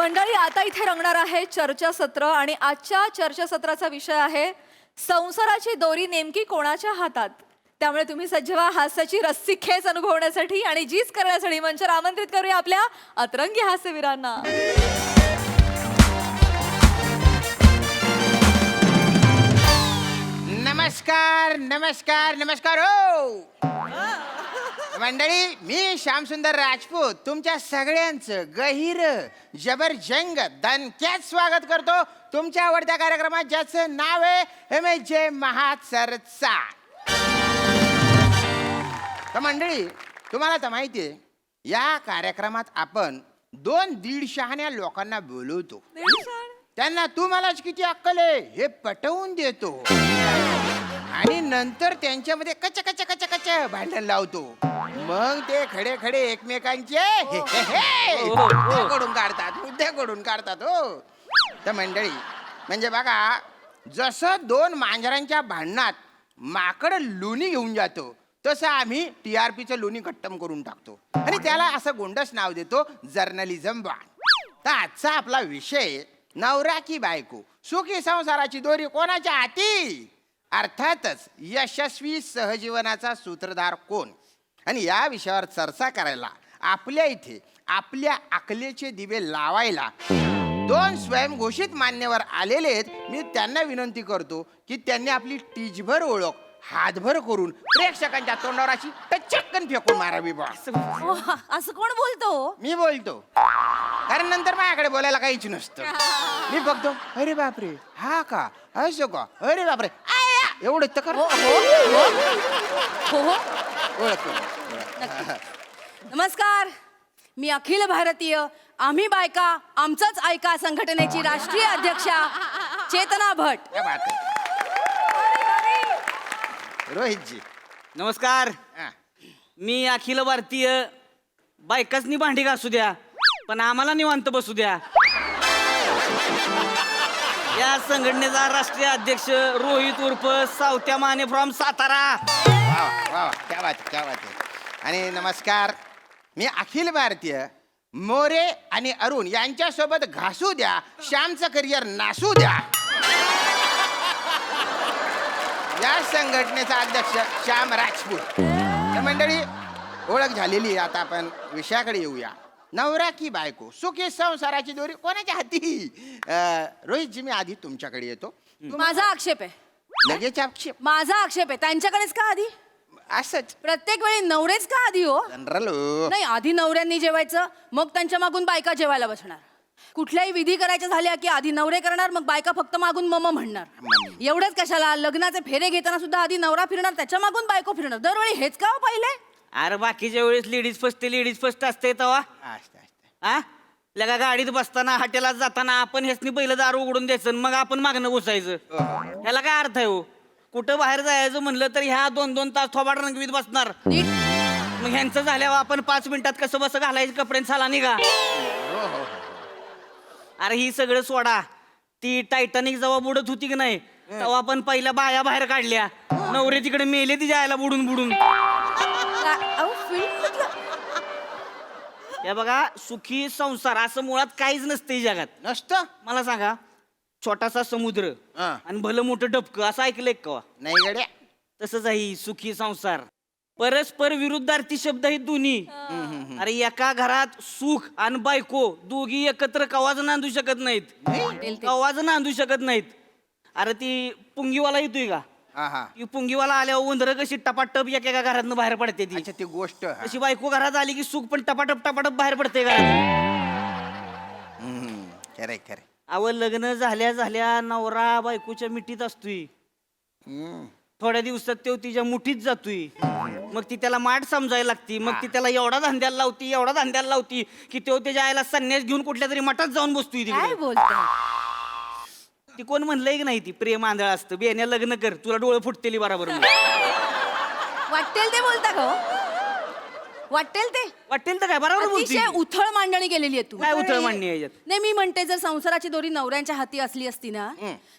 मंडळी आता इथे रंगणार आहे चर्चासत्र आणि आजच्या चर्चासत्राचा विषय आहे संसाराची दोरी नेमकी कोणाच्या हातात. त्यामुळे तुम्ही सज्ज व्हा हास्याची रस्सी खेच अनुभवण्यासाठी आणि जीच करण्यासाठी मंचावर आमंत्रित करूया आपल्या अतरंगी हास्यवीरांना. नमस्कार नमस्कार नमस्कार हो मंडळी, मी श्यामसुंदर राजपूत तुमच्या सगळ्यांचं गहिर जबरजंग दणक्यात स्वागत करतो तुमच्या आवडत्या कार्यक्रमात, ज्याचं नाव आहे MJ महाचर्चा. तर मंडळी, तुम्हाला तर माहिती आहे, या कार्यक्रमात आपण 2-1.5 शहाण्या लोकांना बोलवतो. त्यांना तू मलाच किती अक्कल आहे हे पटवून देतो आणि नंतर त्यांच्यामध्ये कच कच कच कच भांडण लावतो. मग ते खडे खडे एकमेकांचे मुद्द्याकडून काढतात हो. तर मंडळी, म्हणजे बघा, जसं 2 मांजरांच्या भांडणात माकड लोणी घेऊन जातो, तसं आम्ही TRPचं लोणी खट्टम करून टाकतो आणि त्याला असं गोंडस नाव देतो जर्नलिझम बाण. तर आजचा आपला विषय नवरा की बायको, सुखी संसाराची दोरी कोणाच्या हाती. अर्थातच यशस्वी सहजीवनाचा सूत्रधार कोण. आणि या विषयावर चर्चा करायला आपल्या इथे आपल्या अकलेचे दिवे लावायला 2 स्वयंघोषित मान्यवर आलेले आहेत. मी त्यांना विनंती करतो की त्यांनी आपली टीजभर ओळख हातभर करून प्रेक्षकांच्या तोंडावर अशी टचक्कन फेकून मारावी बा. असं कोण बोलतो? मी बोलतो, कारण नंतर माझ्याकडे बोलायला काहीच नसतं. मी बघतो, अरे बापरे, हा का, असं का, अरे बापरे, एवढं तर कर. ओळख. नमस्कार, मी अखिल भारतीय आम्ही बायका आमचंच ऐका संघटनेची राष्ट्रीय अध्यक्षा चेतना भट. क्या बात आहे. रोहितजी नमस्कार. हा. मी अखिल भारतीय बायकासनी भांडी घासू द्या, पण आम्हाला निवांत बसू द्या. या संघटनेचा राष्ट्रीय अध्यक्ष रोहित उर्फ सावत्या माने फ्रॉम सातारा. वा वा, क्या बात आहे, क्या बात आहे. आणि नमस्कार, मी अखिल भारतीय मोरे आणि अरुण यांच्यासोबत घासू द्या, श्यामचं करिअर नासू द्या, या संघटनेचा अध्यक्ष श्याम राजपूत. तर मंडळी, ओळख झालेली आहे, आता आपण विषयाकडे येऊया. नवरा की बायको, सुखी संसाराची दोरी कोणाच्या हाती. रोहितजी, मी आधी तुमच्याकडे येतो. माझा आक्षेप आहे. लगेच आक्षेप? माझा आक्षेप आहे. त्यांच्याकडेच का आधी? असंच प्रत्येक वेळी नवरेच का आधी हो? जनरल. नाही, आधी नवऱ्यांनी जेवायचं, मग त्यांच्या मागून बायका जेवायला बसणार. कुठल्याही विधी करायच्या झाल्या की आधी नवरे करणार, मग बायका फक्त मागून मम म्हणणार. एवढंच कशाला, लग्नाचे फेरे घेताना सुद्धा आधी नवरा फिरणार, त्याच्या मागून बायको फिरणार. दरवेळी हेच का हो पाहिले? अरे बाकीच्या वेळेस लेडीज फर्स्ट असते तेव्हा. हा, लगा गाडीत बसताना हॉटेलात जाताना आपण ह्यासनी पहिलं दारू उघडून द्यायचं, मग आपण मागणं घुसायचं. ह्याला काय अर्थ आहे हो? कुठं बाहेर जायचं म्हणलं तर ह्या 2-2 तास थोबाड रंगवीत बसणार. मग ह्यांचं झाल्यावर आपण 5 मिनिटात कसं बस घालायचं कपडे साला निघा. अरे ही सगळं सोडा. ती टायटॅनिक जेव्हा बुडत होती की नाही, तेव्हा आपण पहिल्या बाया बाहेर काढल्या, नवरे तिकडे मेले ती जायला बुडून बुडून. हे बघा, सुखी संसार असं मुळात काहीच नसतं जगात. नसतं? मला सांगा, छोटासा समुद्र आणि भलं मोठं डबकं असं ऐकलंय का? नाही गड्या. तसंच आहे सुखी संसार. परस्पर विरुद्धार्थी शब्द आहेत दोन्ही. अरे एका घरात सुख आणि बायको दोघी एकत्र कवाज नांदू शकत नाहीत. कवाज नांदू शकत नाहीत. अरे ती पुंगीवाला येतोय का? ती पुंगीवाला आल्यावर उंदर कशी टपाटप एका घरातनं बाहेर पडते ती. अच्छा, ती गोष्ट. अशी बायको घरात आली की सुख पण टपाटप बाहेर पडते घरात. खरे खरे. अव लग्न झाल्या नवरा बायकोच्या मिठीत असतोय. थोड्या दिवसात तो तिच्या मुठीत जातोय. मग ती त्याला माठ समजायला लागती. मग ती त्याला एवढा धंद्याला लावती की तो त्याच्या आईला संन्यास घेऊन कुठल्या तरी मठात जाऊन बसतोय. काय बोलतोय? ती कोण म्हणलंय की नाही, ती प्रेम आंधळ असतं. बेण्या लग्न कर, तुला डोळे फुटतेली बरोबर. वाटेल ते बोलता का? वाटेल तर काय बरोबर बोलतोय. अतिशय उथळ मांडणी केलेली आहे तू. काय उथळ मांडणी आहे याच्यात? नाही, मी म्हणते जर संसाराची दोरी नवऱ्यांच्या हाती असली असती ना,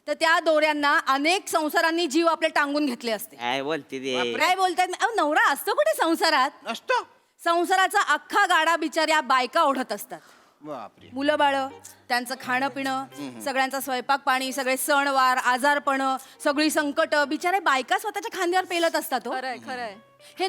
तर त्या दोऱ्यांना अनेक संसारांनी जीव आपले टांगून घेतले असते. काय बोलते ते? काय बोलतायत? नवरा असतो कुठे संसारात? नसतो. संसाराचा अख्खा गाडा बिचाऱ्या बायका ओढत असतात. बापरे. मुलं बाळ, त्यांचं खाणं पिणं, सगळ्यांचा स्वयंपाक पाणी, सगळे सणवार, आजारपण, सगळी संकट, बिचारे बायका स्वतःच्या खांद्यावर पेलत असतात हो. खरंय खरंय. हे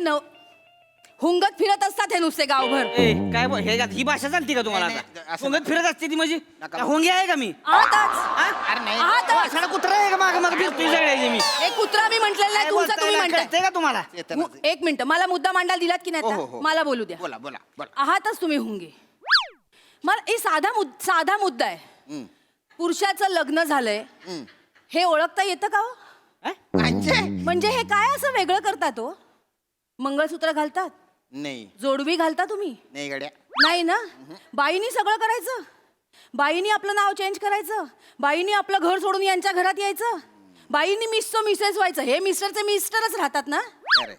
हुंगत फिरत असतात हे नुसते गावभर. ए काय ही भाषा चालती का तुम्हाला नाही, आता? नाही, असं हुंगत फिरत असते ती म्हणजे नका. का हुंगी आहे का मी आहातच. हा? अरे नाही आहातच. साडा कुत्रा आहे का माग माग फिरतोय सगळ्याची मी एक कुत्रा मी म्हटलेलं काय नाही, तुमचा बोलताय तुम्ही ना? म्हणताय. कळतंय का तुम्हाला येताना एक मिनिट, मला मुद्दा मांडायला दिलात की नाही हो, आता? हो, हो. मला बोलू द्या. बोला बोला बोला. आहातच तुम्ही हुंगे. मला हे साधा मुद्दा आहे. हम्म, पुरुषाचं लग्न झालंय हम्म. हे ओळखता येतं का हो? हा? म्हणजे हे काय असं वेगळं करतात हो? मंगळसूत्र घालतात, नाही जोडवी घालता तुम्ही? नाही गड्या. नाही ना. बाईनी सगळं करायचं, बाईनी आपलं नाव चेंज करायचं, बाईनी आपलं घर सोडून यांच्या घरात यायचं, बाईनी मिसचं मिसेस व्हायचं. हे मिस्टरचे मिस्टरच राहतात ना. अरे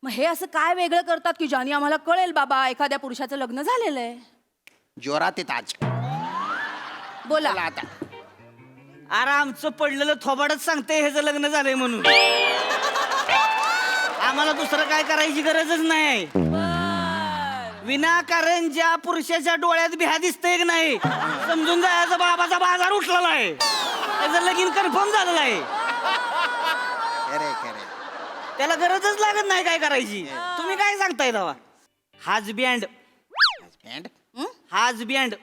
मग हे असं काय वेगळं करतात की ज्याने आम्हाला कळेल बाबा एखाद्या पुरुषाचं लग्न झालेलं आहे? जोरात येत आज. बोला. बोला आता. अरे आमचं पडलेलं थोबाडच सांगते ह्याचं लग्न झालंय म्हणून. आम्हाला दुसरं काय करायची गरजच नाही. विनाकारण ज्या पुरुषाच्या डोळ्यात भ्या दिसतंय की नाही, समजून जायचं बाबाचा बाजार उठलेला आहे, त्याचं लगीन कन्फर्म झालेलं आहे. खरे खरे. त्याला गरजच लागत नाही काय करायची. तुम्ही काय सांगताय दावा? हाच बँड, पॅन्ट. हाच बँड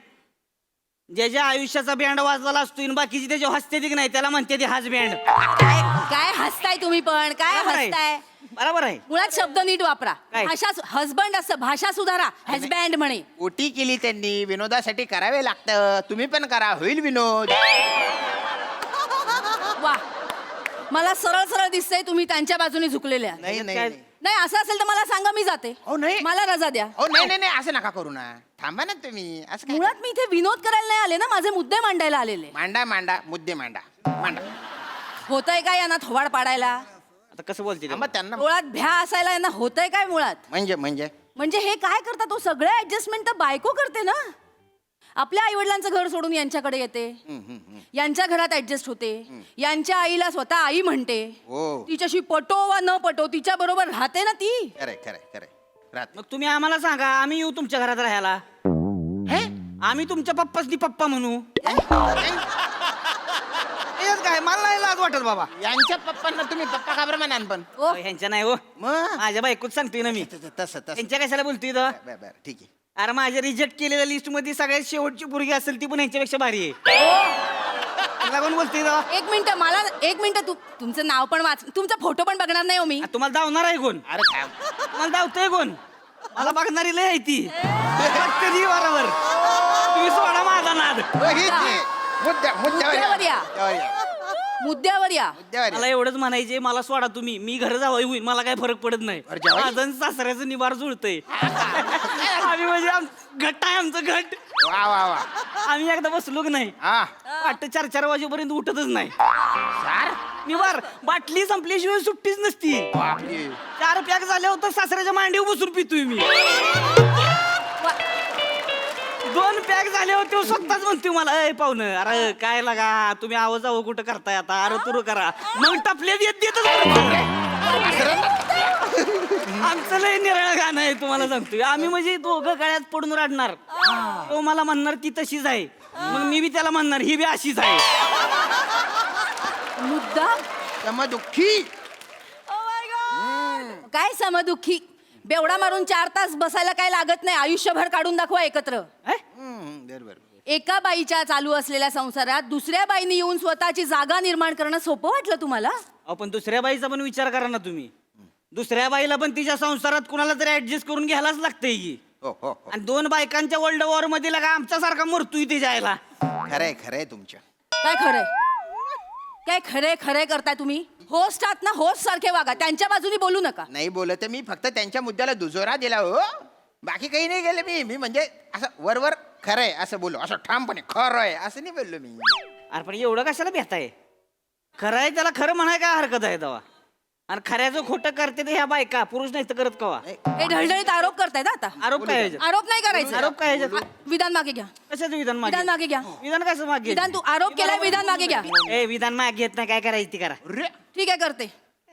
ज्याच्या आयुष्याचा बँड वाजलेला असतो आणि बाकीची त्याच्या हसते की नाही त्याला म्हणते ती हाच बँड. काय काय हसताय तुम्ही पण? काय बरोबर आहे. हसताय? बरोबर आहे. मुळात शब्द नीट वापरा. काय? भाषा हजबंड असं, भाषा सुधारा. हजबँड म्हणे. ओटी केली त्यांनी, विनोदासाठी करावे लागतं. तुम्ही पण करा, होईल विनोद. वा, मला सरळ सरळ दिसतंय तुम्ही त्यांच्या बाजूने झुकलेले आहात. नाही नाही काय? नाही. नाही असं असेल तर मला सांगा, मी जाते. हो, नाही. मला रजा द्या. हो नाही नाही नाही, असं नका करू ना. थांबा ना तुम्ही. असं काय मुळात मी इथे विनोद करायला नाही आले ना, माझे मुद्दे मांडायला आलेले. मांडा मांडा मुद्दे मांडा मांडा. होतंय काय यांना थोबाड पाडायला? आता कसं बोलते ते? थांबा त्यांना. मुळात भ्या असायला यांना होतंय काय मुळात? म्हणजे हे काय करतात तो? सगळे ऍडजस्टमेंट तर बायको करते ना. आपल्या आई वडिलांचं घर सोडून यांच्याकडे येते, यांच्या घरात ऍडजस्ट होते, यांच्या आईला स्वतः आई म्हणते, हो तिच्याशी पटो वा न पटो तिच्या बरोबर राहते ना ती. खरंय खरंय खरंय. राहत मग तुम्ही आम्हाला सांगा, आम्ही येऊ तुमच्या घरात राहायला. आम्ही तुमच्या पप्पासनी पप्पा म्हणू. हेच काय, मला नाही लाज वाटत बाबा. यांच्या पप्पांना तुम्ही पप्पा का बरं म्हणान पण? ओ, ह्यांच्या नाही हो, मग माझ्या बायकोच सांगतोय ना मी. तसं तसं. ह्यांच्या कशाला बोलतोय इथं? बरं बरं ठीक आहे. अरे माझ्या रिजेक्ट केलेल्या लिस्ट मध्ये सगळ्यात शेवटची पोरगी असेल ती पण ह्यांच्यापेक्षा भारी आहे. कोण बोलतोय इथं? एक मिनिट तुमचं नाव पण वाच, तुमचा फोटो पण बघणार नाही हो मी. आ, तुम्हाला धावणार आहे कोण? अरे थांब. तुम्हाला धावतोय कोण? मला बघणारी लय आहे ती. बघते ती बरोबर. तुम्ही सोडा माझा नाद. हो, हीच आहे. मुद्द्यावर या. मुद्द्यावर या. मुद्द्यावर या. मुद्द्यावर मला या. एवढंच म्हणायचे, मला सोडा तुम्ही, मी घर जावई होईल, मला काय फरक पडत नाही. बरं, जावई? माझं आणि सासऱ्याचं निवार जुळतंय. आम्ही म्हणजे घट आहे आमचं घट. वा वा वा. आम्ही एकदा बसलो की नाही, हा वाटतं 4-4 वाजेपर्यंत उठतच नाही. सार. निवार बाटली संपल्याशिवाय सुट्टीच नसती. बापरे. 4 पॅक झाले होतं सासऱ्याच्या मांडीवर बसून पितोय मी. 2 पॅक झाले होते स्वतःच म्हणतोय मला, अय पाहुणं, अरे काय लागा तुम्ही आवाज आव कुठं करताय आता, अरे तुरु करा. मग टपले देतच. आमचं लय निराळ गाणं आहे तुम्हाला सांगतोय. आम्ही म्हणजे दोघं गळ्यात पडून रडणार. तो मला म्हणणार ती तशीच आहे, मग मी बी त्याला म्हणणार ही बी अशीच आहे. मुद्दा समदुःखी. काय समदुःखी? बेवडा मारून 4 तास बसायला काय लागत नाही, आयुष्यभर काढून दाखवा एकत्र. बरोबर. एका बाईच्या चालू असलेल्या संसारात दुसऱ्या बाईने येऊन स्वतःची जागा निर्माण करणं सोपं वाटलं तुम्हाला? अहो, पण दुसऱ्या बाईचा पण विचार करा ना तुम्ही. दुसऱ्या बाईला पण तिच्या संसारात कुणाला तरी ऍडजस्ट करून घ्यायलाच लागतंय की. हो हो हो. आणि 2 बायकांच्या वर्ल्ड वॉर मध्ये लागा आमच्यासारखा मरतोय ते जायला. खरंय खरंय तुमच्या. काय खरंय? काय खरे खरे करताय तुम्ही? होस्ट आहात ना, होस्ट सारखे वागा, त्यांच्या बाजूनी बोलू नका. नाही बोलत मी, फक्त त्यांच्या मुद्द्याला दुजोरा दिला हो. बाकी काही नाही गेलं मी म्हणजे असं वरवर खरंय असं बोललो, असं ठामपणे खरंय असं नाही बोललो मी. अरे पण एवढं कशाला भेटाय? खरं आहे त्याला खरं म्हणाय काय हरकत आहे तेव्हा? आणि खऱ्याचं खोटं करते ते ह्या बायका, पुरुष नाही तर करत कवा? हे ढळढळीत आरोप करतायत आता. आरोप काय ह्याच्यात? आरोप नाही करायचं. आरोप काय ह्याच्यात? विधान मागे घ्या. कशाचं विधान मागे? विधान मागे घ्या. विधान कसं मागे? विधान तू आरोप केलाय, विधान मागे घ्या. ए विधान मागे घेत नाही, काय करायचं ती करा. अरे ठीक आहे, करते.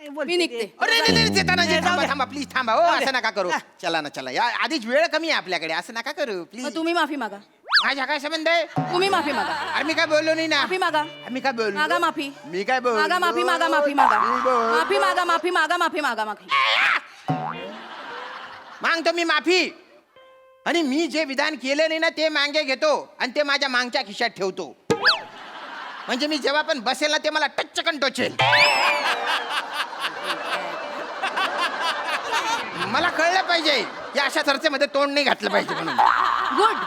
ए, बोलते मी निघते. ते. अरे नाही, नाही, येताना ए, जाऊ थांबा दे. थांबा प्लीज थांबा हो. जाऊ दे. असं नका करू. चला ना चला, या आधीच वेळ कमी आहे आपल्याकडे, असं नका करू मग प्लीज. तुम्ही माफी मागा. माझ्या काय संबंध आहे? तुम्ही माफी मागा. अरे मी काय बोललो नाही ना. माफी मागा. मी काय बोललो? मागा माफी. मी काय बोललो? मागा माफी मागा माफी मागा. मी बोल- माफी मागा माफी मागा माफी मागा माफी. मागतो मी माफी. आणि मी जे विधान केलं नाही ना ते मागे घेतो आणि ते माझ्या मागच्या खिशात ठेवतो. म्हणजे मी जेव्हा पण बसेल ना ते मला टचकन टोचेल. मला कळलं पाहिजे या अशा चर्चेमध्ये तोंड नाही घातलं पाहिजे म्हणून. गुड.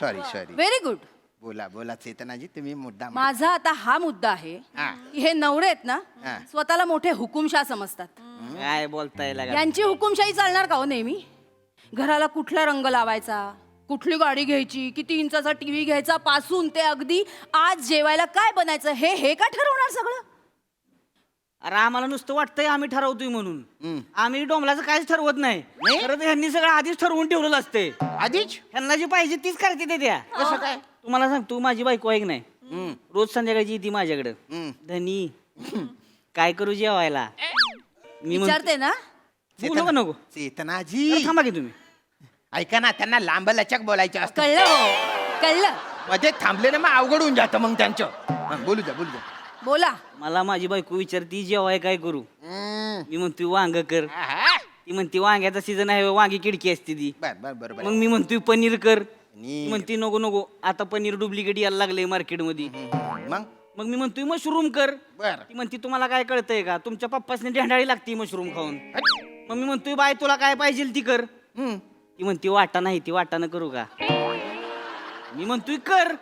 Sorry very good. बोला चेतनाजी तुम्ही मुद्दा माझा आता हा मुद्दा आहे हा. की हे नवरे आहेत ना हा. स्वतःला मोठे हुकुमशाह समजतात. काय बोलताय लागा? यांची हुकुमशाही चालणार का हो नेहमी? घराला कुठला रंग लावायचा, कुठली गाडी घ्यायची, किती इंचाचा टीव्ही घ्यायचा पासून ते अगदी आज जेवायला काय बनायचं हे का ठरवणार सगळं? अरे आम्हाला नुसतं वाटतंय आम्ही ठरवतोय म्हणून. आम्ही डोंबलाचं काहीच ठरवत नाही. नाही? खरं तर ह्यांनी सगळं आधीच ठरवून ठेवलेलं असते. आधीच ह्यांना जी पाहिजे तीच करते ते त्या. कसं काय? तुम्हाला सांगतो माझी बायको आहे की नाही, रोज संध्याकाळची येते माझ्याकडं. धनी काय करू जेवायला? मी म्हणतो- विचारते ना. बोलू का नको? चेतनाजी जरा थांबा की तुम्ही. ऐका ना त्यांना लांब लचक बोलायचं असतं. कळलं हो कळलं. मध्ये थांबले ना मग अवघड होऊन जातं मग त्यांचं. बोलू द्या. बोला. मला माझी बायको विचारती जेवाय काय करू? मी म्हणतोय वांग कर. आहा. ती म्हणते वांग्याचा सीझन आहे, वांगी किडकी असते ती. बर मग मी म्हणतोय पनीर कर. पनीर. ती म्हणते नको आता पनीर डुप्लिकेट यायला लागले मार्केटमध्ये. मग मग मी म्हणतोय मशरूम कर. बर ती म्हणते तुम्हाला काय कळतंय का, तुमच्या पप्पासने ढेंडाळी लागती मशरूम खाऊन. मग मी म्हणतोय बाय तुला काय पाहिजे ती कर. ती म्हणते वाटा नाही, ती वाटानं करू का? मी म्हणतोय कर.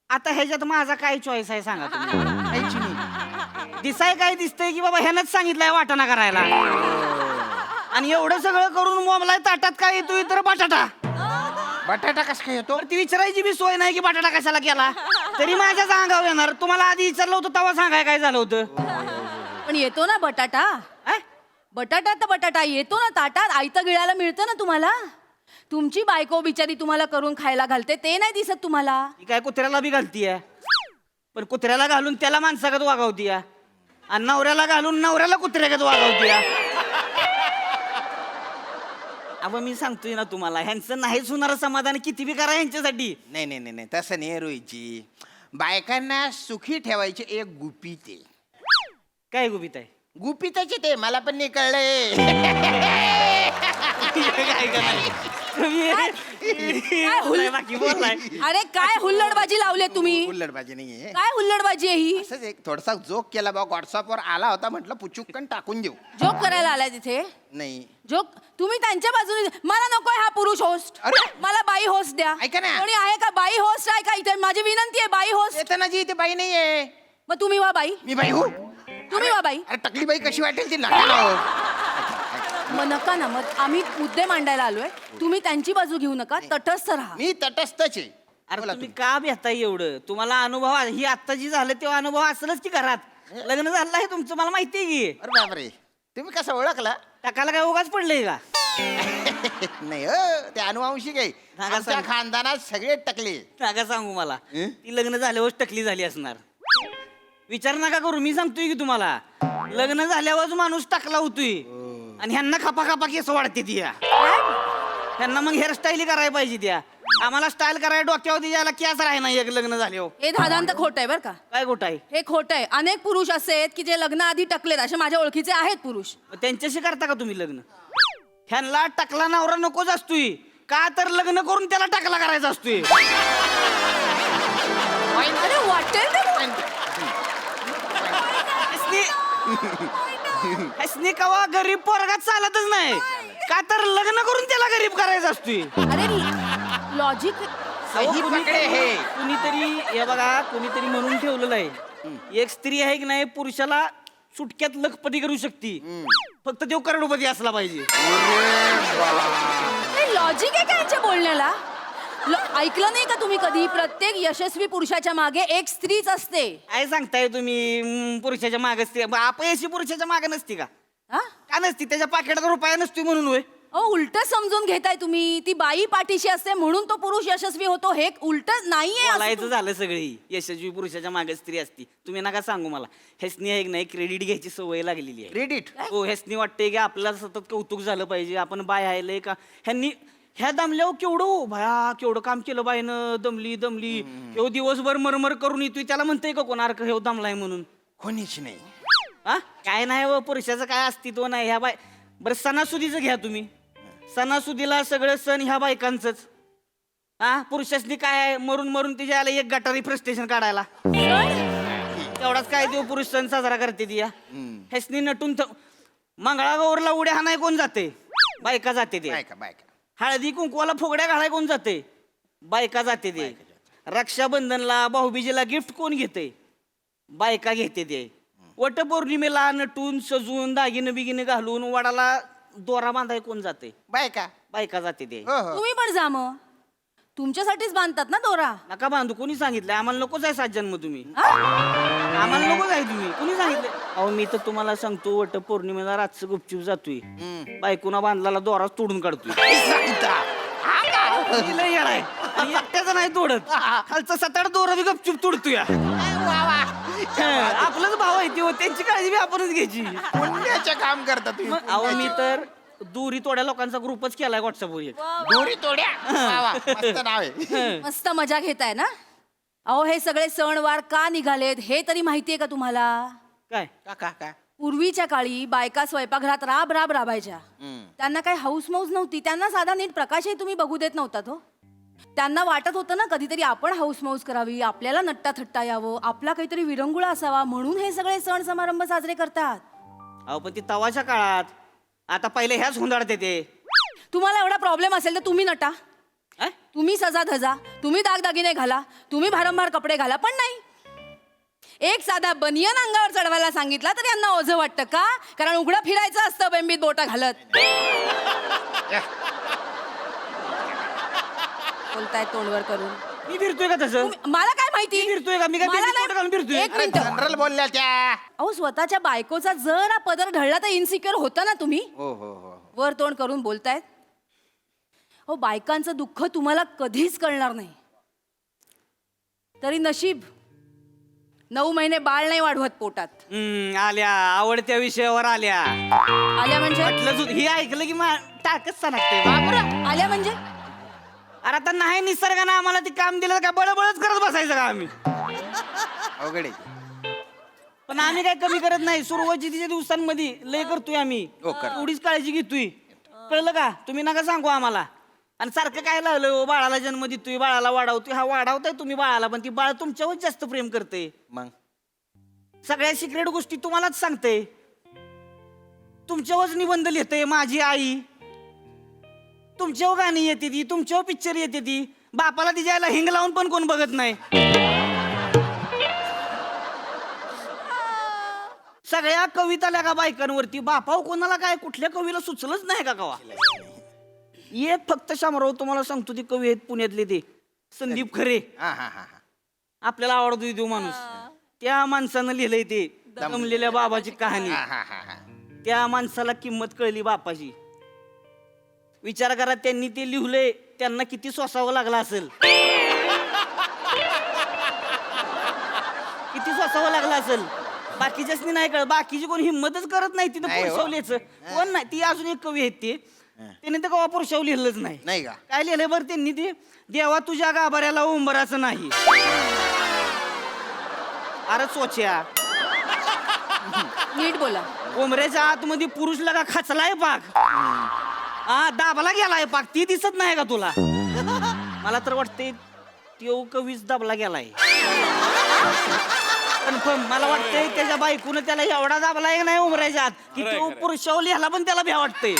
आता ह्याच्यात माझा काय चॉईस आहे सांगा तुम्ही? खायची नाही. दिसाय काय दिसतंय की बाबा ह्यानंच सांगितलंय वाटाणा करायला. आणि एवढं सगळं करून मोमलाय ताटात काय येतोय तर बटाटा. बटाटा कस काय येतो? तर ती विचारायची बी सोय नाही की बटाटा कशाला केला. तरी माझ्याच अंगावर येणार. तुम्हाला आधी विचारलं होतं तेव्हा सांगाय काय झालं होतं? पण येतो ना बटाटा. हा? बटाटा तर बटाटा येतो ना ताटात. आयतं गिळायला मिळतं ना तुम्हाला. तुमची बायको बिचारी तुम्हाला करून खायला घालते ते नाही दिसत तुम्हाला. ती काय कुत्र्याला बी घालतीय, पण कुत्र्याला घालून त्याला माणसागत वागवतीय आणि नवऱ्याला घालून नवऱ्याला कुत्र्यागत वागवतीय. अबा मी सांगतोय ना तुम्हाला, ह्यांचं नाहीच होणार समाधान किती बी करा ह्यांच्यासाठी. नाही तसं नाही रोहितजी. बायकांना सुखी ठेवायचे एक गुपित आहे. काय गुपित आहे? गुपिताचे ते मला पण नाही कळलंय. काय करणार? तुम्ही बाकी बोललाय. अरे काय हुल्लडबाजी लावले तुम्ही? उल्लडबाजी नाहीये. काय हुल्लडबाजी आहे ही? असंच एक थोडासा जोक केला बा व्हॉट्सअपवर आला होता म्हटलं पुचुक्कन टाकून देऊ. जोक करायला आलाय तिथे? नाही जोक तुम्ही त्यांच्या बाजूने. मला नकोय हा पुरुष होस्ट. अरे! मला बाई होस्ट द्या. ऐका ना. कोणी आहे का बाई होस्ट? आहे का इथे? माझी विनंती आहे बाई होस्ट. चेतनाजी इथे बाई नाहीये. मग तुम्ही वा बाई. मी बाई हो. तुम्ही वा बाई. अरे टकली बाई कशी वाटेल ती नका ना हो. मग नका ना. मग आम्ही मुद्दे मांडायला आलोय. तुम्ही त्यांची बाजू घेऊ नका. तटस्थ राहा. मी तटस्थच आहे. अरे बोला तुम्ही तुम्ही. का भेटताय एवढं? तुम्हाला अनुभव ही आता जी झालं तेव्हा अनुभव असेलच की घरात. लग्न झालं आहे तुमचं, मला माहिती आहे की. अरे बापरे तुम्ही कसं ओळखला? टाकायला काय उगाच पडलंय का? नाही हो ते अनुवांशिक आहे. सांगा, आमच्या सांगा. खानदानात सगळे टकले. नका सांगू मला. हं? ती लग्न झाल्यावर टकली झाली असणार. विचार नका करू, मी सांगतोय की तुम्हाला लग्न झाल्यावर माणूस टाकला होतोय आणि ह्यांना खापा केस वाढते ती. ह्यांना मग हेअरस्टाईल करायला पाहिजे त्या. आम्हाला स्टाईल करायला डोक्यावर यायला केस राही नाही एक लग्न झाल्यावर. हे दादांत खोट आहे बरं का. काय गोट आहे? हे खोट आहे. अनेक पुरुष असे आहेत की जे लग्न आधी टकलेत. असे माझ्या ओळखीचे आहेत पुरुष. मग त्यांच्याशी करता का तुम्ही लग्न? ह्यांना टाकला नवरा नकोच असतोय का, तर लग्न करून त्याला टाकला करायचा असतोय. अरे वाटेल ते. हसनी कवा गरीब पोरगात चालतच नाही का, तर लग्न करून त्याला गरीब करायचं असतोय. अरे लॉजिक. सही पकडे हे. कुणीतरी हे बघा, कुणीतरी म्हणून ठेवलेलं आहे, एक स्त्री आहे की नाही पुरुषाला सुटक्यात लखपती करू शकते, फक्त तो करोडपती असला पाहिजे. लॉजिक आहे का यांच्या बोलण्याला? ऐकलं नाही का तुम्ही कधी? प्रत्येक यशस्वी पुरुषाच्या मागे एक स्त्रीच असते. काय सांगताय तुम्ही? पुरुषाच्या मागे स्त्री अपयशी पुरुषाच्या मागे नसती का? हा? का नसती? त्याच्या पाकिटात रुपया नसती म्हणून होय? उलट समजून घेताय तुम्ही. ती बाई पाठीशी असते म्हणून तो पुरुष यशस्वी होतो. हे उलट नाहीये असं बोलायचं झालं सगळी यशस्वी पुरुषाच्या मागे स्त्री असती. तुम्ही नका सांगू मला. हेसनी आहे की नाही क्रेडिट घ्यायची सवय लागलेली आहे. क्रेडिट हो, हेसनी वाटते की आपल्याला सतत कौतुक झालं पाहिजे, आपण बाय आयलंय का. ह्या दमल्यावर केवढं भया केवढं काम केलं बाईनं, दमली ह्यो दिवसभर मरमर करून येतोय, त्याला म्हणतंय का कोण अर्क ह्यो दमलाय म्हणून? कोणीच नाही. हा काय नाही व पुरुषाचं काय अस्तित्व नाही ह्या बाय. बरं सणासुदीचं घ्या तुम्ही, सणासुदीला सगळं सण ह्या बायकांचंच. हा पुरुषासनी काय आहे, मरून मरून तिच्या आला एक गटारी फ्रस्ट्रेशन काढायला. तेवढाच काय देऊ पुरुष सण साजरा करते ती या ह्यासनी नटून मंगळागौरला उड्या हाणाय कोण जाते? बायका जाते ते. बायका बायका. हळदी कुंकवाला फुगड्या घालाय कोण जाते? बायका जाते ते. रक्षाबंधनला भाऊबीजेला गिफ्ट कोण घेते? बायका घेते ते. वटपौर्णिमेला नटून सजून दागिनं बिगिनं घालून वडाला दोरा बांधाय कोण जाते? बायका. बायका जाते ते. हो हो. तुम्ही पण जा मग, तुमच्यासाठीच बांधतात ना दोरा. नका बांधू, कोणी सांगितलंय? आम्हाला नकोच आहे 7 जन्म तुम्ही. आम्हाला नकोच आहे तुम्ही, कोणी सांगितलं? अहो मी तर तुम्हाला सांगतो, वटपौर्णिमेला रातचं गुपचूप जातोय, बायकोना बांधलेला दोरा तोडून काढतोय. मी लय येडा आहे. आणि एकट्याचं नाही तोडत, खालचं 7-8 दोरा बी गपचूप तोडतोय. आपलंच भाव आहे ते, त्यांची काळजी बी आपणच घ्यायची. पुण्याचे काम करता तुम्ही. मग अहो मी तर दुरी तोड्या लोकांचा ग्रुपच केलाय व्हॉट्सअपवर एक. दोरी तोड्या. वा वा, मस्त नाव आहे. मस्त मजा घेताय ना. अहो हे सगळे सणवार का निघालेत हे तरी माहितीये का तुम्हाला? काय का का? पूर्वीच्या काळी बायका स्वयंपाकघरात राब राब राबायच्या. त्यांना काही हाऊस मौज नव्हती, त्यांना साधा नीट प्रकाशही तुम्ही बघू देत नव्हता तो. त्यांना वाटत होतं ना कधीतरी आपण हाऊस मौज करावी, आपल्याला नट्टा थट्टा यावं, आपला काहीतरी विरंगुळा असावा, म्हणून हे सगळे सण समारंभ साजरे करतात. अहो पण ती तवाच्या काळात, आता पहिले ह्याच हुंदाडते ते. तुम्हाला एवढा प्रॉब्लेम असेल तर तुम्ही नटा, अं? तुम्ही सजा धजा, तुम्ही दागदागिने घाला, तुम्ही भारंभार कपडे घाला, पण नाही. एक साधा बनियन अंगावर चढवायला सांगितला तर यांना ओझं वाटतं का? कारण उघडं फिरायचं असतं बेंबीत बोटा घालत. बोलताय तोंडवर करून. मी फिरतोय का तसं? मला काय माहिती? मी फिरतोय का? मी काय मला बेंबीत नाही- बोटं घालून फिरतोय? एक मिनिट. जनरल बोलल्या त्या. अहो स्वतःच्या बायकोचा जरा पदर ढळला तर इन्सिक्युअर होता ना तुम्ही. हो हो हो. वर तोंड करून बोलतायत. अहो बायकांचं दुःख तुम्हाला कधीच कळणार नाही. तरी नशीब 9 महिने बाळ नाही वाढवत पोटात. आल्या आवडत्या विषयावर आल्या. आल्या म्हणजे? म्हटलं तू हे ऐकलं की टाकच सांगते. आल्या म्हणजे? अरे आता नाही निसर्गानं आम्हाला ते काम दिलं का बळबळच करत बसायचं का आम्ही? अवघड आहे. पण आम्ही काय कमी करत नाही. सुरुवातीच्या दिवसांमध्ये लय करतोय आम्ही, हो, कर. एवढीच काळजी घेतोय. कळलं का? तुम्ही नका सांगू आम्हाला. आणि सारखं काय लागलं हो, बाळाला जन्म देतोय, बाळाला वाढवतोय. हा वाढवताय तुम्ही बाळाला, पण ती बाळ तुमच्यावर जास्त प्रेम करते. मग सगळ्या सिक्रेट गोष्टी तुम्हालाच सांगते, तुमच्यावरच निबंध लिहिते. माझी आई तुमच्यावर गाणी येते ती, तुमच्यावर पिक्चर येते ती. बापाला तिच्या आईला हिंग लावून पण कोण बघत नाही. सगळ्या कविता का बायकांवरती. बापाव कोणाला काय कुठल्या कवीला सुचलंच नाही का कवा? एक फक्त शामराव तुम्हाला सांगतो, ते कवी आहेत पुण्यातले, ते संदीप खरे. हा हा हा हा. आपल्याला आवडतो तो माणूस. त्या माणसानं लिहिलंय ते दमलेल्या बाबाची कहाणी. हा हा हा हा. त्या माणसाला किंमत कळली बापाची. विचार करा, त्यांनी ते लिहलंय, त्यांना किती सोसावं लागलं असेल. किती सोसावं लागलं असेल. बाकीच्याच नाही कळत. बाकीची कोण हिंमतच करत नाही तिथं नाही हो. पुरुषावलीचं कोण नाही. ती अजून एक कवी आहेत ते, त्यांनी तर कवा पुरुषाव लिहिलंच नाही. नाही का? काय लिहिलंय बरं त्यांनी ते? देवा तुझ्या गाभाऱ्याला उंबराचं नाही. अरे सोच्या, नीट बोला. उंबऱ्याच्या आतमध्ये पुरुष लगा खचलाय पाक. दाबला गेलाय पाक, ती दिसत नाही का तुला? मला तर वाटतंय तो कवीच दाबला गेलाय. कन्फर्म मला वाटतंय त्याच्या बायकोनं त्याला एवढा दाबलाय नाही उंबऱ्याच्या आत की तो पुरुषावर लिहायला पण त्याला भ्या वाटतंय.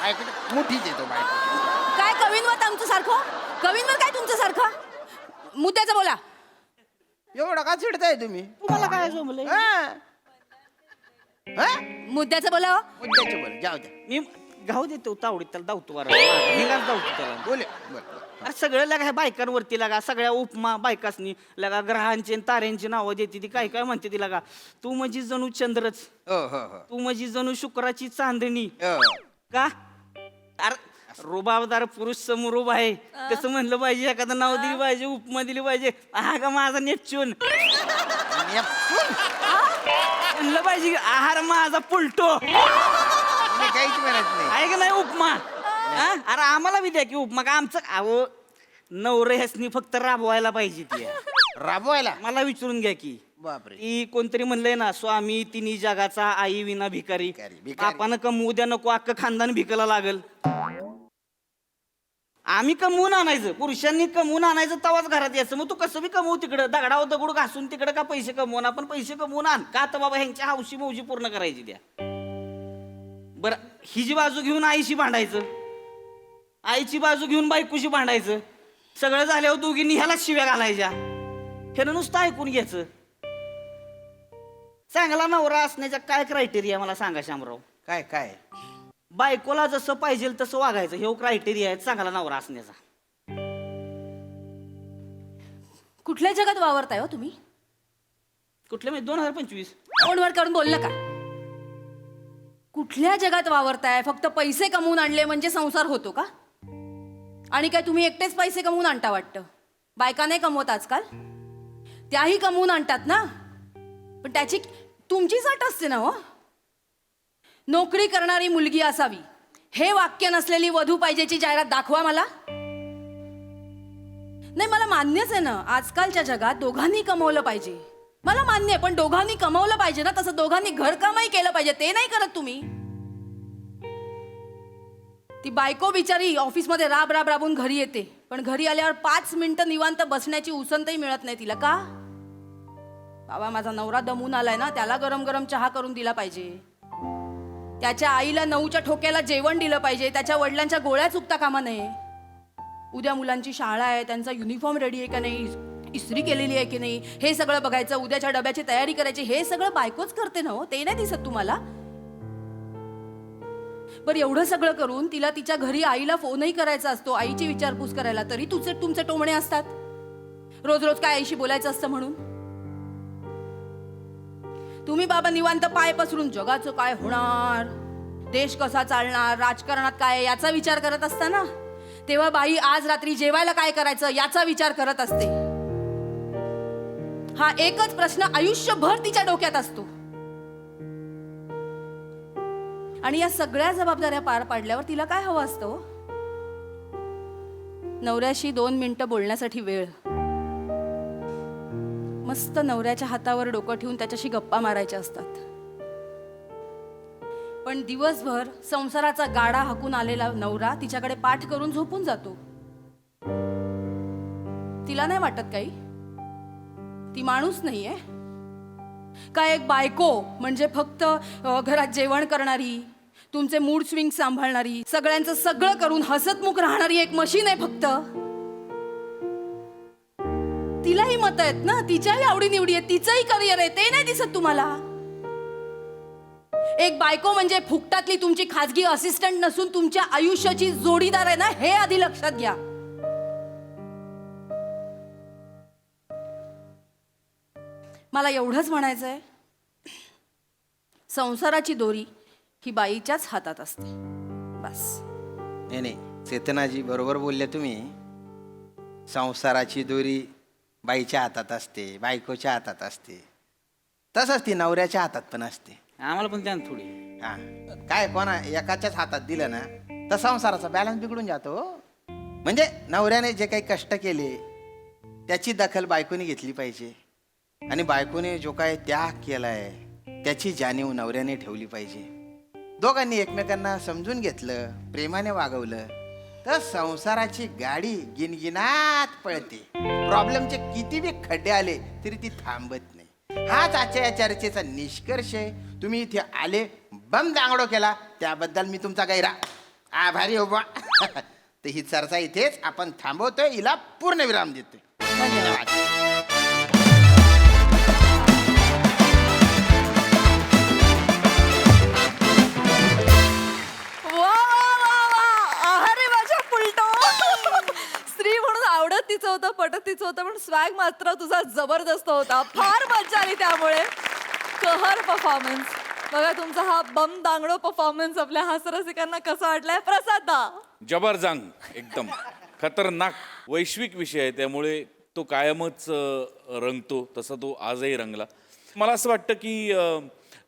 बायको मोठीच येतो बायको. काय कवींवर तुमचं सारखं? कवींवर काय तुमचं सारखं? मुद्द्याचं बोला. एवढं का चिडताय तुम्ही? तुम्हाला काय जमलंय? हा? हा? मुद्द्याचं बोला हो. मुद्द्याचे बोल, जाऊ द्या. मी घाऊ देतो तावडीत त्याला धावतो निघाल धावतो त्याला. बोले बोल. अरे सगळं लगा ह्या बायकांवरती लागा, सगळ्या उपमा बायकासनी लगा, ग्रहांची आणि ताऱ्यांची नावं देते ती. काय काय म्हणते ती लागा, तू माझी जणू चंद्रच, हो हो हो. तू माझी जणू शुक्राची चांदणी. हो. का? अरे रुबाबदार पुरुष समोर उभा आहे, कसं म्हणलं पाहिजे, एखादं नाव दिली पाहिजे, उपमा दिली पाहिजे. हा का माझा नेपच्यून म्हणलं पाहिजे, आहार माझा पुलटो. मी काहीच म्हणत नाही. आहे का नाही उपमा? हा? अरे आम्हाला बी द्या की उपमा का आमचं अहो नवरे ह्यासनी फक्त राबवायला पाहिजे ती राबवायला मला विचारून घ्या की बापरे ती कोणतरी म्हणलंय ना स्वामी तिन्ही जगाचा आई विना भिकारी भिकारी. बापानं कमवू द्या नको अख्खं खानदान भिकायला लागल आम्ही कमवून आणायचं पुरुषांनी कमवून आणायचं तवाच घरात यायचं मग तू कसं बी कमवू तिकडं दगडावर दगड घासून तिकडं का पैसे कमवून आपण पैसे कमवून आण का तर बाबा ह्यांच्या हौशी मौजी पूर्ण करायची द्या बरं ही जी बाजू घेऊन आईशी भांडायचं आईची बाजू घेऊन बायकोशी भांडायचं सगळं झाल्यावर दोघींनी ह्यालाच शिव्या घालायच्या ह्यानं नुसतं ऐकून घ्यायचं चांगला नवरा असण्याच्या काय क्रायटेरिया मला सांगा शामराव काय काय बायकोला जसं पाहिजे तसं वागायचं हे क्रायटेरिया आहे चांगला नवरा असण्याचा कुठल्या जगात वावरताय हो तुम्ही कुठल्या म्हणजे 2025 तोंडवर करून बोल नका कुठल्या जगात वावरताय फक्त पैसे कमवून आणले म्हणजे संसार होतो का आणि काय तुम्ही एकटेच पैसे कमवून आणता वाटतं बायका नाही कमवत आजकाल त्याही कमवून आणतात ना पण त्याची तुमचीच अट असते ना हो नोकरी करणारी मुलगी असावी हे वाक्य नसलेली वधू पाहिजेची जाहिरात दाखवा मला नाही मला मान्यच आहे ना आजकालच्या जगात दोघांनी कमवलं पाहिजे मला मान्य आहे पण दोघांनी कमवलं पाहिजे ना तसं दोघांनी घरकामही केलं पाहिजे ते नाही करत तुम्ही ती बायको बिचारी ऑफिसमध्ये राबून घरी येते पण घरी आल्यावर 5 मिनिटं निवांत बसण्याची उसंतही मिळत नाही तिला का बाबा माझा नवरा दमून आलाय ना त्याला गरम गरम चहा करून दिला पाहिजे त्याच्या आईला 9च्या ठोक्याला जेवण दिलं पाहिजे त्याच्या वडिलांच्या गोळ्या चुकता कामा नये उद्या मुलांची शाळा आहे त्यांचा युनिफॉर्म रेडी आहे का नाही इस्त्री केलेली आहे की नाही हे सगळं बघायचं उद्याच्या डब्याची तयारी करायची हे सगळं बायकोच करते ना हो ते नाही दिसत तुम्हाला बरं एवढं सगळं करून तिला तिच्या घरी आईला फोनही करायचा असतो आईची विचारपूस करायला तरी तुमचे टोमणे असतात रोज रोज काय आईशी बोलायचं असतं म्हणून तुम्ही बाबा निवांत पाय पसरून जगाचं काय होणार देश कसा चालणार राजकारणात काय याचा विचार करत असता ना तेव्हा बाई आज रात्री जेवायला काय करायचं याचा विचार करत असते हा एकच प्रश्न आयुष्यभर तिच्या डोक्यात असतो आणि या सगळ्या जबाबदाऱ्या पार पाडल्यावर तिला काय हवं असतं हो? नवऱ्याशी 2 मिनिटं बोलण्यासाठी वेळ मस्त नवऱ्याच्या हातावर डोकं ठेवून त्याच्याशी गप्पा मारायच्या असतात पण दिवसभर संसाराचा गाडा हाकून आलेला नवरा तिच्याकडे पाठ करून झोपून जातो तिला नाही वाटत काही ती माणूस नाहीये काय एक बायको म्हणजे फक्त घरात जेवण करणारी तुमचे मूड स्विंग सांभाळणारी सगळ्यांचं सगळं करून हसतमुख राहणारी एक मशीन आहे फक्त तिलाही मत आहेत ना तिच्याही आवडीनिवडी आहे तिचंही करिअर आहे ते नाही दिसत तुम्हाला एक बायको म्हणजे फुकटातली तुमची खाजगी असिस्टंट नसून तुमच्या आयुष्याची जोडीदार आहे ना हे आधी लक्षात घ्या मला एवढंच म्हणायचंय संसाराची दोरी ही बाईच्याच हातात असते बस नाही चेतनाजी बरोबर बोलले तुम्ही संसाराची दोरी बाईच्या हातात असते बायकोच्या हातात असते तसंच ती नवऱ्याच्या हातात पण असते आम्हाला पण द्या ना थोडी हा काय कोणा एकाच्याच हातात दिलं ना तर संसाराचा बॅलन्स बिघडून जातो म्हणजे नवऱ्याने जे काही कष्ट केले त्याची दखल बायकोने घेतली पाहिजे आणि बायकोने जो काय त्याग केलाय त्याची जाणीव नवऱ्याने ठेवली पाहिजे दोघांनी एकमेकांना समजून घेतलं प्रेमाने वागवलं तर संसाराची गाडी गिनगिनात पळते प्रॉब्लेमचे किती बी खड्डे आले तरी ती थांबत नाही हाच आजच्या या चर्चेचा निष्कर्ष आहे तुम्ही इथे आले बम दांगडो केला त्याबद्दल मी तुमचा गैरा आभारी हो बा तर ही चर्चा इथेच आपण थांबवतोय हिला पूर्ण विराम देतोय धन्यवाद तिचं होतं पटत तिचं होतं पण स्वॅग मात्र तुझा जबरदस्त होता फार मजा आली त्यामुळे कहर परफॉर्मन्स बघा तुमचा हा बम दांगडो परफॉर्मन्स आपल्या हास्यरसिकांना कसा वाटलाय प्रसाद दा जबरदंग एकदम खतरनाक वैश्विक विषय आहे त्यामुळे तो कायमच रंगतो तसा तो आजही रंगला मला असं वाटतं की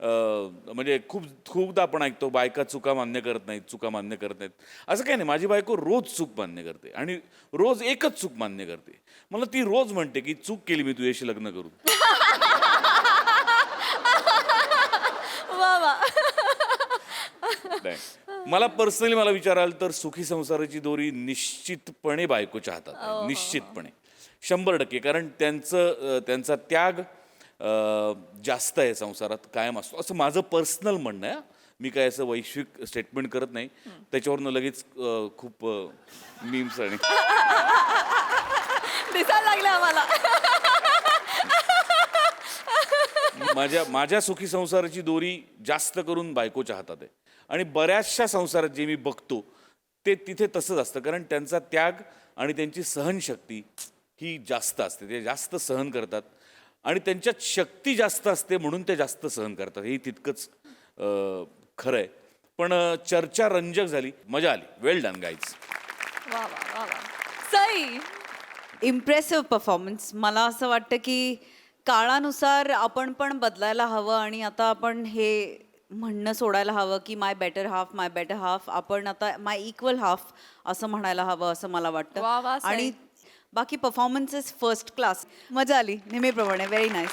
म्हणजे खूपदा आपण ऐकतो बायका चुका मान्य करत नाहीत, चुका मान्य करत नाहीत. असं काही नाही, माझी बायको रोज चूक मान्य करते आणि रोज एकच चूक मान्य करते. मला ती रोज म्हणते की चूक केली मी तुझ्याशी लग्न करून. वा वा. नाही. मला पर्सनली मला विचाराल तर सुखी संसाराची दोरी निश्चितपणे बायकोच्या हातात आहे. निश्चितपणे 100%. कारण त्यांचा त्याग जास्त आहे संसारात, कायम असतो असं माझं पर्सनल म्हणणं आहे. मी काय असं वैश्विक स्टेटमेंट करत नाही. त्याच्यावरनं लगेच खूप मीम्स आणि दिसायला लागलं आम्हाला. माझ्या सुखी संसाराची दोरी जास्त करून बायकोच्या हातात आहे. आणि बऱ्याचशा संसारात जे मी बघतो ते तिथे तसंच असतं. कारण त्यांचा त्याग आणि त्यांची सहनशक्ती ही जास्त असते. ते जास्त सहन करतात आणि त्यांच्यात शक्ती जास्त असते म्हणून ते जास्त सहन करतात. हे तितकंच खरं आहे. पण चर्चा रंजक झाली, मजा आली. Well done guys. वा वा वा वा. सई. Impressive performance. मला असं वाटतं की काळानुसार आपण पण बदलायला हवं आणि आता आपण हे म्हणणं सोडायला हवं की माय बेटर हाफ. आपण आता माय इक्वल हाफ असं म्हणायला हवं असं मला वा, वाटतं. वा, सई. आणि बाकी परफॉर्मन्स इज फर्स्ट क्लास. मजा आली नेहमीप्रमाणे. Very nice.